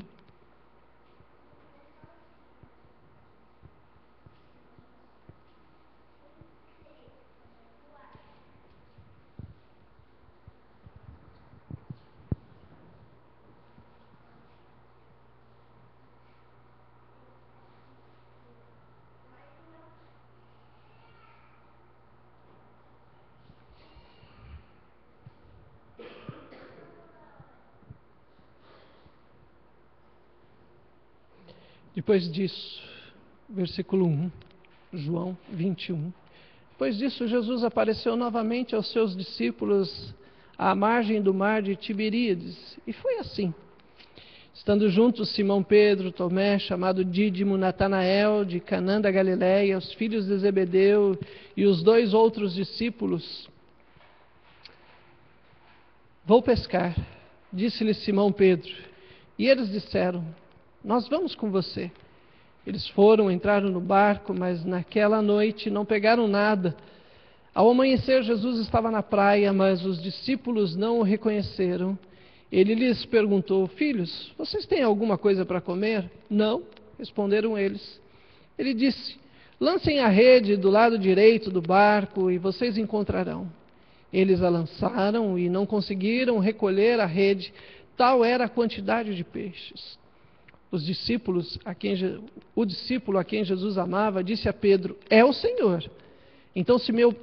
Depois disso, versículo 1, João 21. Depois disso, Jesus apareceu novamente aos seus discípulos à margem do mar de Tiberíades. E foi assim. Estando juntos Simão Pedro, Tomé, chamado Dídimo, Natanael, de Canaã da Galileia, os filhos de Zebedeu e os 2 outros discípulos. Vou pescar, disse-lhe Simão Pedro. E eles disseram, nós vamos com você. Eles foram, entraram no barco, mas naquela noite não pegaram nada. Ao amanhecer, Jesus estava na praia, mas os discípulos não o reconheceram. Ele lhes perguntou, filhos, vocês têm alguma coisa para comer? Não, responderam eles. Ele disse, lancem a rede do lado direito do barco e vocês encontrarão. Eles a lançaram e não conseguiram recolher a rede, tal era a quantidade de peixes. O discípulo a quem Jesus amava disse a Pedro, é o Senhor. Então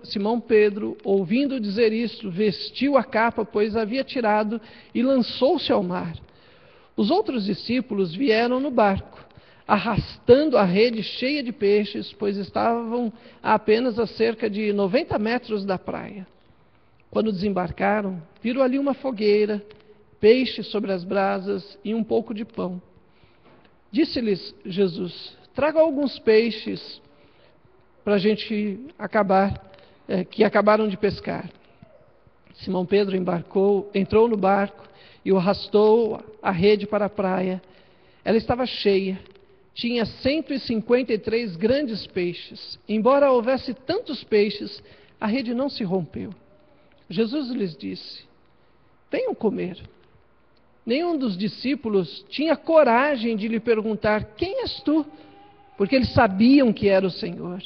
Simão Pedro, ouvindo dizer isso, vestiu a capa, pois havia tirado, e lançou-se ao mar. Os outros discípulos vieram no barco, arrastando a rede cheia de peixes, pois estavam apenas a cerca de 90 metros da praia. Quando desembarcaram, viram ali uma fogueira, peixes sobre as brasas e um pouco de pão. Disse-lhes Jesus, traga alguns peixes para a gente que acabaram de pescar. Simão Pedro entrou no barco e o arrastou a rede para a praia. Ela estava cheia, tinha 153 grandes peixes. Embora houvesse tantos peixes, a rede não se rompeu. Jesus lhes disse, venham comer. Nenhum dos discípulos tinha coragem de lhe perguntar, quem és tu? Porque eles sabiam que era o Senhor.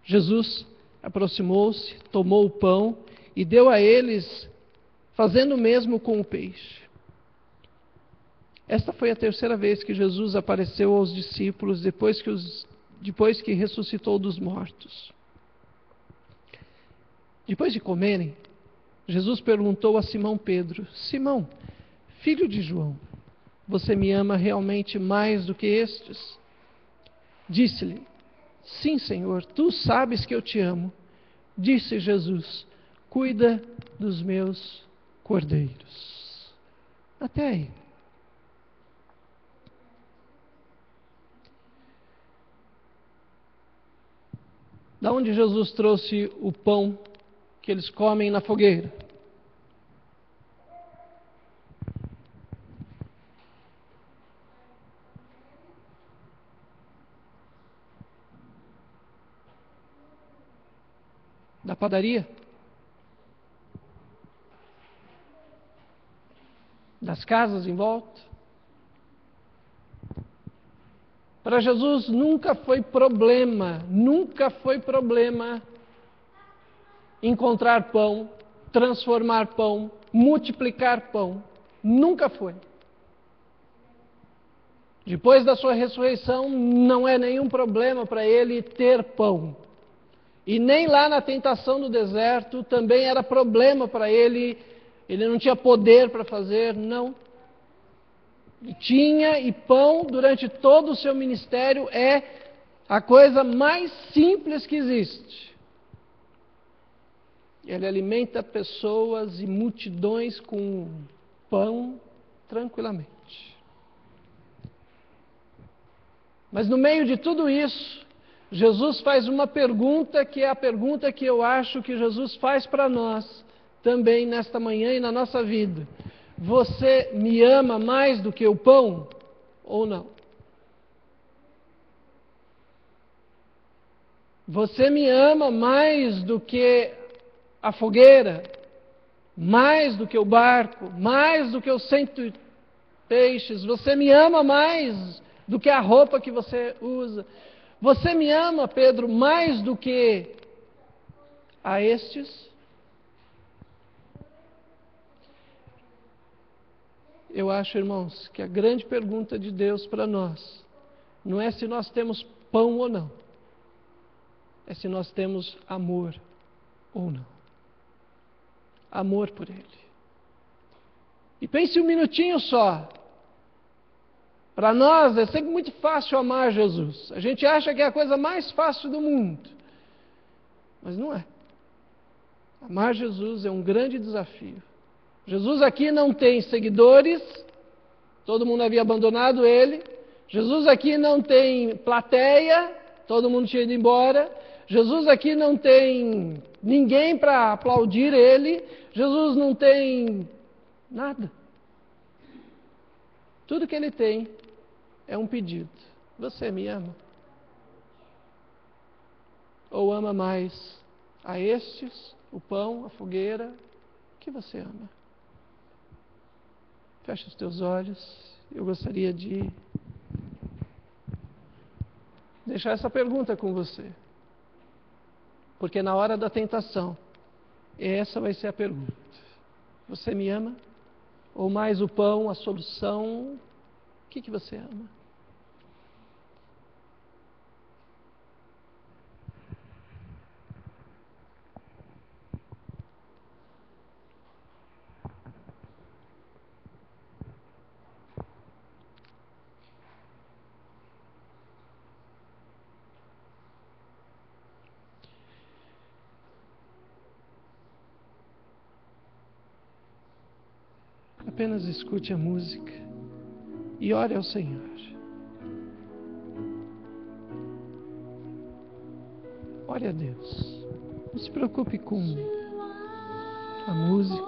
Jesus aproximou-se, tomou o pão e deu a eles, fazendo o mesmo com o peixe. Esta foi a 3ª vez que Jesus apareceu aos discípulos depois que ressuscitou dos mortos. Depois de comerem, Jesus perguntou a Simão Pedro, Simão, filho de João, você me ama realmente mais do que estes? Disse-lhe, sim, Senhor, tu sabes que eu te amo. Disse Jesus, cuida dos meus cordeiros. Até aí. Da onde Jesus trouxe o pão que eles comem na fogueira? Da padaria? Das casas em volta? Para Jesus nunca foi problema encontrar pão, transformar pão, multiplicar pão. Nunca foi. Depois da sua ressurreição, não é nenhum problema para ele ter pão. E nem lá na tentação do deserto também era problema para ele, ele não tinha poder para fazer, não. E tinha, e pão durante todo o seu ministério é a coisa mais simples que existe. Ele alimenta pessoas e multidões com pão tranquilamente. Mas no meio de tudo isso, Jesus faz uma pergunta que é a pergunta que eu acho que Jesus faz para nós também nesta manhã e na nossa vida. Você me ama mais do que o pão ou não? Você me ama mais do que a fogueira, mais do que o barco, mais do que os 100 peixes. Você me ama mais do que a roupa que você usa. Você me ama, Pedro, mais do que a estes? Eu acho, irmãos, que a grande pergunta de Deus para nós não é se nós temos pão ou não, é se nós temos amor ou não. Amor por Ele. E pense um minutinho só. Para nós é sempre muito fácil amar Jesus. A gente acha que é a coisa mais fácil do mundo. Mas não é. Amar Jesus é um grande desafio. Jesus aqui não tem seguidores, todo mundo havia abandonado Ele. Jesus aqui não tem plateia, todo mundo tinha ido embora. Jesus aqui não tem ninguém para aplaudir Ele. Jesus não tem nada. Tudo que Ele tem é um pedido. Você me ama? Ou ama mais a estes, o pão, a fogueira, que você ama? Feche os teus olhos. Eu gostaria de deixar essa pergunta com você. Porque na hora da tentação, essa vai ser a pergunta. Você me ama? Ou mais o pão, a solução? O que você ama? Apenas escute a música e ore ao Senhor. Ore a Deus. Não se preocupe com a música.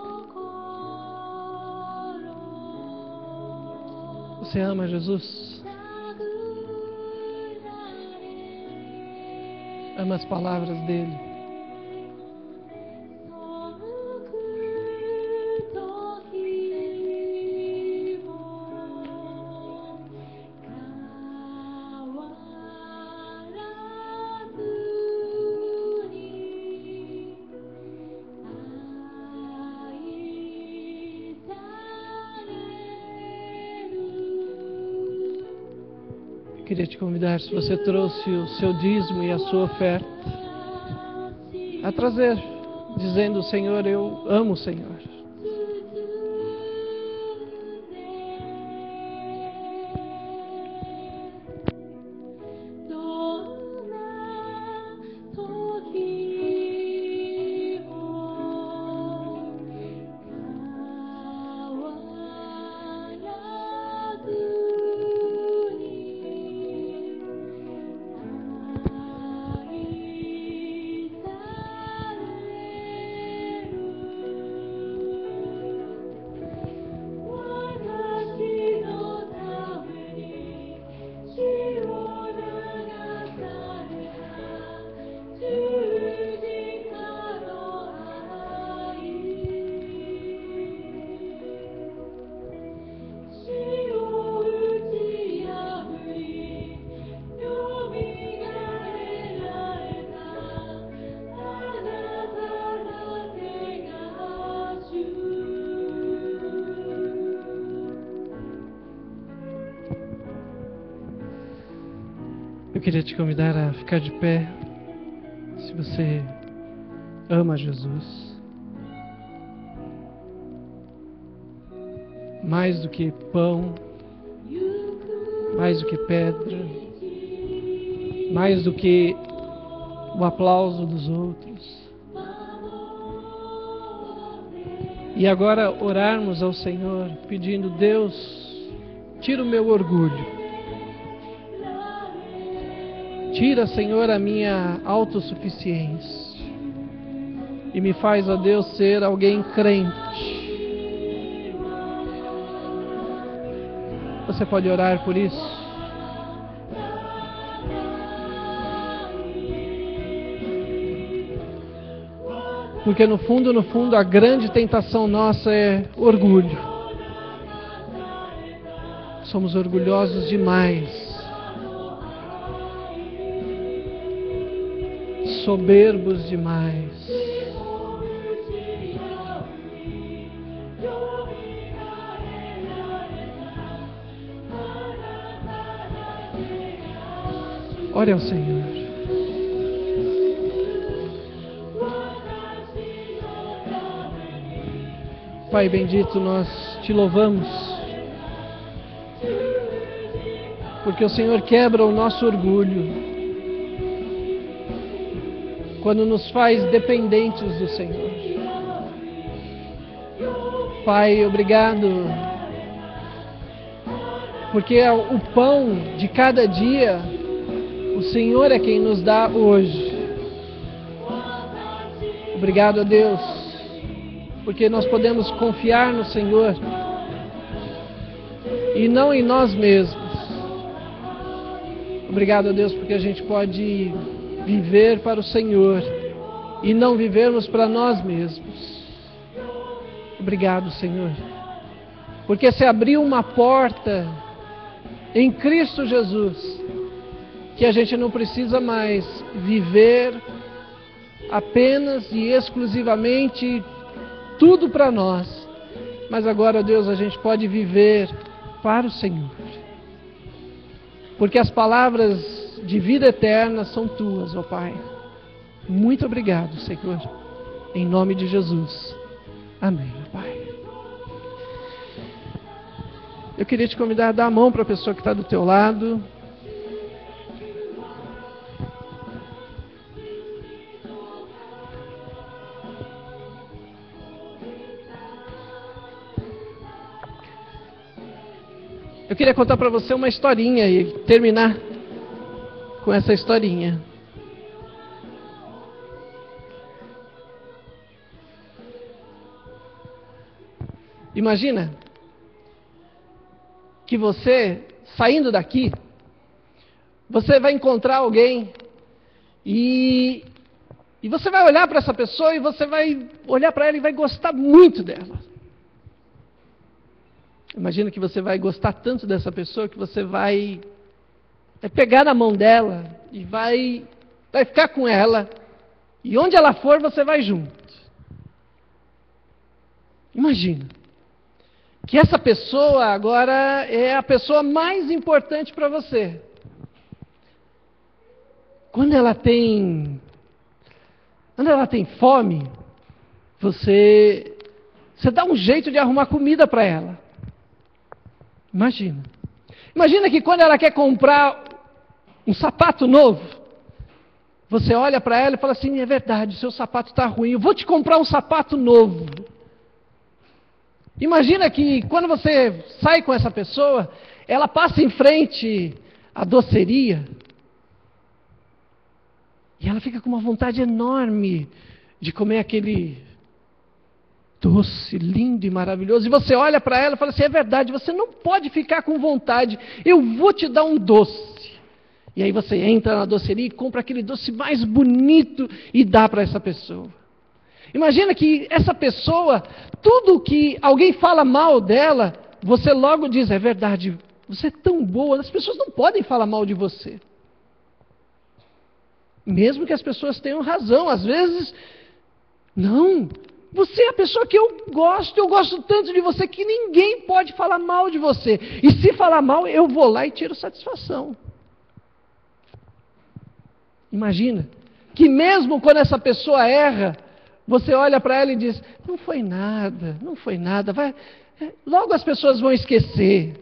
Você ama Jesus? Ama as palavras dele? Queria te convidar, se você trouxe o seu dízimo e a sua oferta, a trazer, dizendo: Senhor, eu amo o Senhor. Eu queria te convidar a ficar de pé, se você ama Jesus. Mais do que pão, mais do que pedra, mais do que o aplauso dos outros. E agora orarmos ao Senhor, pedindo: Deus, tira o meu orgulho. Tira, Senhor, a minha autossuficiência e me faz, ó Deus, ser alguém crente. Você pode orar por isso? Porque no fundo, a grande tentação nossa é orgulho. Somos orgulhosos demais. Soberbos demais. Ore ao Senhor. Pai bendito, nós te louvamos, porque o Senhor quebra o nosso orgulho, quando nos faz dependentes do Senhor. Pai, obrigado, porque o pão de cada dia, o Senhor é quem nos dá hoje. Obrigado a Deus, porque nós podemos confiar no Senhor e não em nós mesmos. Obrigado a Deus, porque a gente pode viver para o Senhor e não vivermos para nós mesmos. Obrigado, Senhor, porque se abriu uma porta em Cristo Jesus, que a gente não precisa mais viver apenas e exclusivamente tudo para nós, mas agora, Deus, a gente pode viver para o Senhor, porque as palavras de vida eterna são tuas, ó Pai. Muito obrigado, Senhor, em nome de Jesus. Amém, ó Pai. Eu queria te convidar a dar a mão para a pessoa que está do teu lado. Eu queria contar para você uma historinha e terminar com essa historinha. Imagina que você, saindo daqui, você vai encontrar alguém e você vai olhar para essa pessoa e você vai olhar para ela e vai gostar muito dela. Imagina que você vai gostar tanto dessa pessoa que você vai pegar na mão dela e vai ficar com ela. E onde ela for, você vai junto. Imagina que essa pessoa agora é a pessoa mais importante para você. Quando ela tem fome, você dá um jeito de arrumar comida para ela. Imagina que quando ela quer comprar um sapato novo, você olha para ela e fala assim: é verdade, seu sapato está ruim, eu vou te comprar um sapato novo. Imagina que quando você sai com essa pessoa, ela passa em frente à doceria e ela fica com uma vontade enorme de comer aquele doce, lindo e maravilhoso. E você olha para ela e fala assim: é verdade, você não pode ficar com vontade, eu vou te dar um doce. E aí você entra na doceria e compra aquele doce mais bonito e dá para essa pessoa. Imagina que essa pessoa, tudo que alguém fala mal dela, você logo diz: é verdade, você é tão boa, as pessoas não podem falar mal de você. Mesmo que as pessoas tenham razão, às vezes, não, você é a pessoa que eu gosto tanto de você que ninguém pode falar mal de você. E se falar mal, eu vou lá e tiro satisfação. Imagina que mesmo quando essa pessoa erra, você olha para ela e diz: não foi nada, logo as pessoas vão esquecer.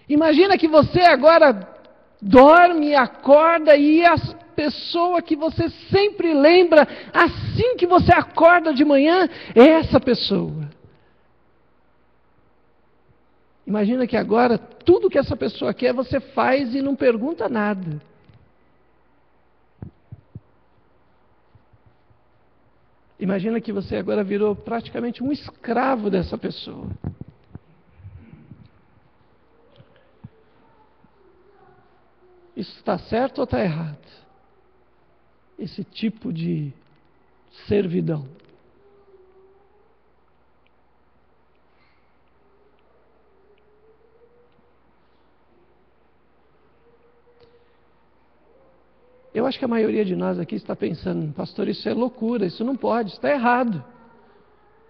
Imagina que você agora dorme, acorda e a pessoa que você sempre lembra, assim que você acorda de manhã, é essa pessoa. Imagina que agora tudo que essa pessoa quer você faz e não pergunta nada. Imagina que você agora virou praticamente um escravo dessa pessoa. Isso está certo ou está errado? Esse tipo de servidão. Eu acho que a maioria de nós aqui está pensando, pastor, isso é loucura, isso não pode, isso está errado.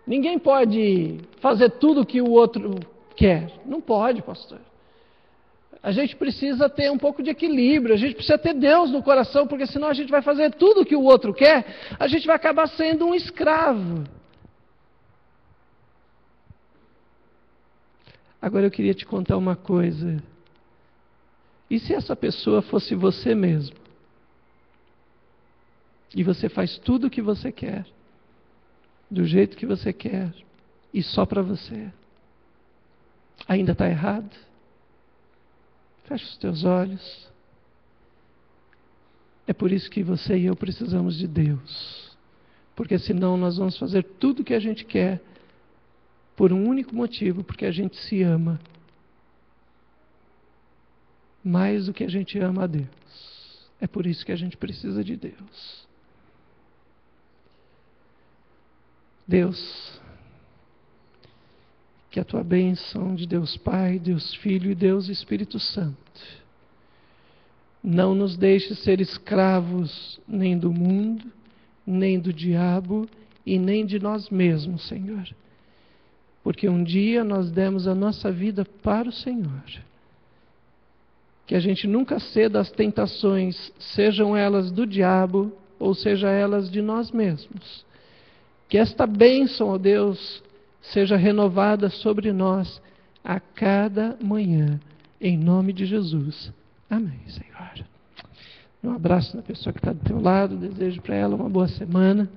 Ninguém pode fazer tudo o que o outro quer. Não pode, pastor. A gente precisa ter um pouco de equilíbrio, a gente precisa ter Deus no coração, porque senão a gente vai fazer tudo o que o outro quer, a gente vai acabar sendo um escravo. Agora eu queria te contar uma coisa. E se essa pessoa fosse você mesmo? E você faz tudo o que você quer, do jeito que você quer, e só para você. Ainda está errado? Fecha os teus olhos. É por isso que você e eu precisamos de Deus. Porque senão nós vamos fazer tudo o que a gente quer, por um único motivo, porque a gente se ama. Mais do que a gente ama a Deus. É por isso que a gente precisa de Deus. Deus, que a tua bênção de Deus Pai, Deus Filho e Deus Espírito Santo não nos deixe ser escravos nem do mundo, nem do diabo e nem de nós mesmos, Senhor. Porque um dia nós demos a nossa vida para o Senhor. Que a gente nunca ceda às tentações, sejam elas do diabo ou sejam elas de nós mesmos. Que esta bênção, ó Deus, seja renovada sobre nós a cada manhã, em nome de Jesus. Amém, Senhor. Um abraço na pessoa que está do teu lado, desejo para ela uma boa semana.